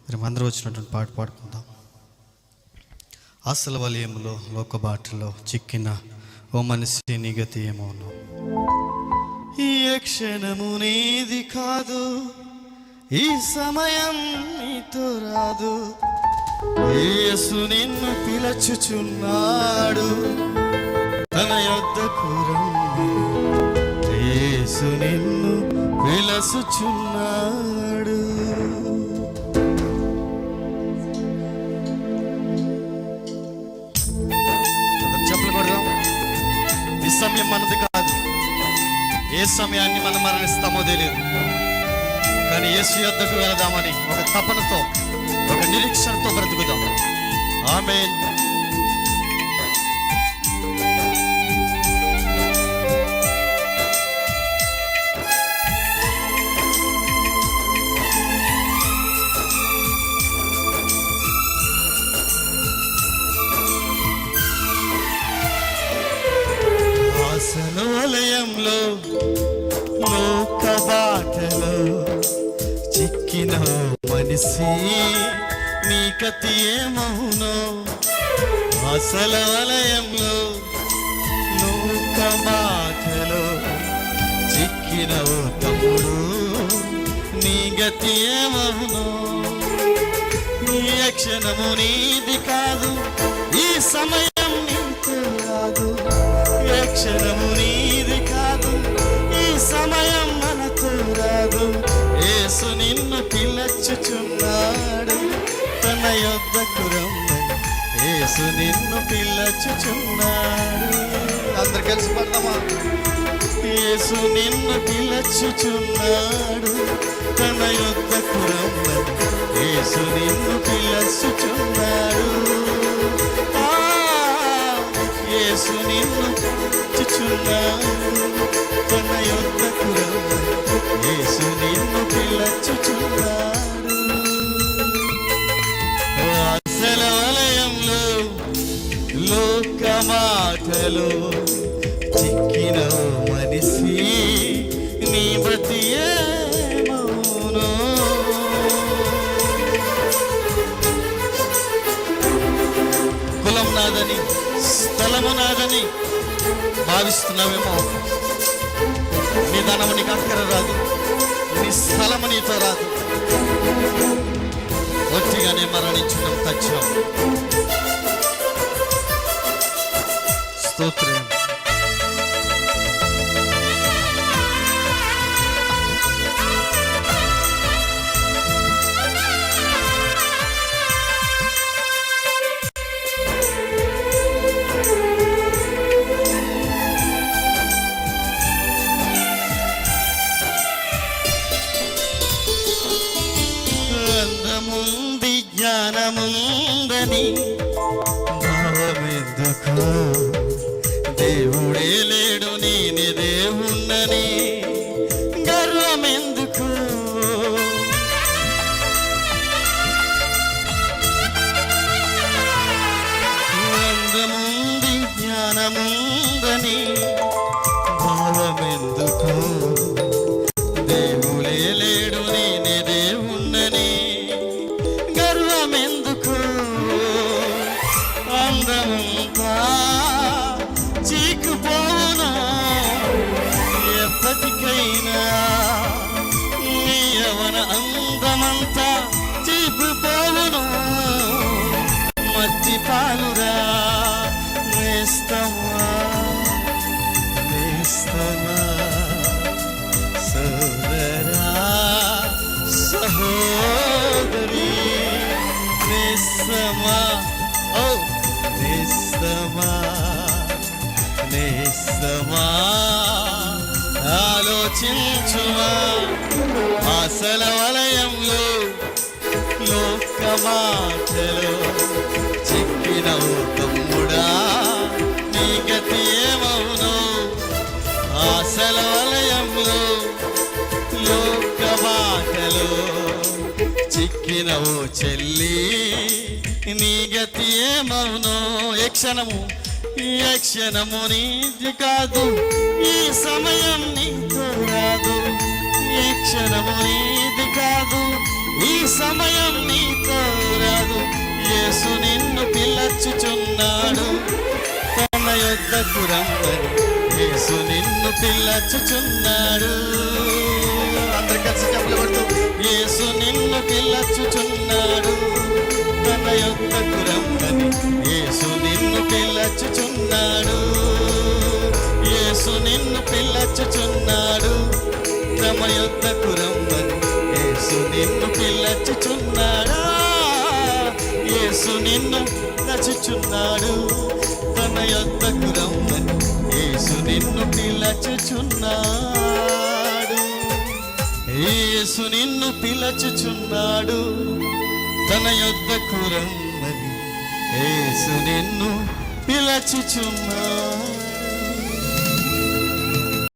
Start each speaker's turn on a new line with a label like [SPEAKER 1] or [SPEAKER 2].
[SPEAKER 1] మరి అందరూ వచ్చినటువంటి పాట పాడుకుందాం. ఆశల వలయంలో లోక బాటలో చిక్కిన ఓ మనిషి నీ గతి ఏమోను. ఈ క్షణము నీది కాదు, ఈ సమయం నీతో రాదు. యేసు నిన్ను పిలుచుచున్నాడు, తన యొద్దకు రమ్ము. యేసు నిన్ను పిలుచుచున్నాడు. చెప్పులు కొడదాం. ఈ సమయం మనది కాదు. ఏ సమయాన్ని మనం మరణిస్తామో తెలియదు, కానీ యేసు యొద్దకు వెళదామని ఒక తపనతో, ఒక నిరీక్షణతో బ్రతుకుదాం. ఆమేన్. ఆశల వలయంలో లోక బాటలో చిక్కిన మనిషి నీ గతి ఏమవునో. ఆశల వలయంలో లోక బాటలో చిక్కిన ఓ తమ్ముడు నీ గతి ఏమవునో. ఈ క్షణము నీది కాదు, ఈ సమయం నీతో రాదు. ఏ క్షణము నీది కాదు, ఈ సమయం మనతో రాదు. యేసు నిన్ను పిలుచుచున్నాడు, తన యొద్దకు రమ్మని. యేసు నిన్ను పిలుచుచున్నాడు. అందరు కలిసి పడదామా? యేసు నిన్ను పిలుచుచున్నాడు, తన యొద్దకు రమ్మని. యేసు నిన్ను పిలుచుచున్నాడు. యేసు నిన్ను పిలుచుచున్నాడు, తన యొద్దకు రమ్మని. యేసు నిన్ను పిలుచుచున్నాడు. ఆశల వలయంలో లోక మాటలో చిక్కిన మనిషి నీ బ్రతి ఏమవునో. కులం నాదని, స్థలము నాదని భావిస్తున్నావేమో. నీ ధనము నీకు అక్కర రాదు, నీ స్థలము నీతో రాదు. ఒట్టిగానే మరణించడం తథ్యం. స్తోత్రం. అందముంది జ్ఞానముందని భావమెందుకు. దేవుడే లేడు నేనే దేవుణ్ణని గర్వమెందుకు. అందముంది జ్ఞానముందని భావమెందుకు. దేవుడే లేడు నేనే దేవుణ్ణని గర్వమెందుకు. అందమంతా చీకుపోవునా, ఎప్పటికైనా నీ యవ్వన అందమంతా చీకుపోవును. మట్టి పాలురా నేస్తమా, నేస్తమా, సోదరా సహోదరి, నేస్తమా, ఓ నేస్తమా, నేస్తమా, ఆలోచించుమా. ఆశల వలయంలో లోక మాటలో చిక్కిన ఓ తమ్ముడా నీ గతి ఏమవునో. ఆశల వలయంలో లోక బాటలో చిక్కిన ఓ చెల్లి నీ గతి ఏమవునో. ఏ క్షణము, ఈ క్షణము నీది కాదు, ఈ సమయం నీతో రాదు. ఈ క్షణము నీది కాదు, ఈ సమయం నీతో యేసు నిన్ను పిలచుచున్నాడు తన యొద్దకు రమ్మని. యేసు నిన్ను పిలచుచున్నాడు. అందరు కలిసి చప్పట్లు కొడుతూ యేసు నిన్ను పిలచుచున్నాడు తన యొద్దకు రమ్మని. యేసు నిన్ను పిలచుచున్నాడు. యేసు నిన్ను పిలచుచున్నాడు తమ యొద్దకు రమ్మని. యేసు నిన్ను పిలచుచున్నాడా. యేసు నిన్ను పిలచుచున్నాడు తన యొద్దకు రమ్మని. యేసు నిన్ను పిలచుచున్నాడు. యేసు నిన్ను పిలచుచున్నాడు తన యొద్దకు రమ్మని. యేసు నిన్ను పిలచుచున్నాడు.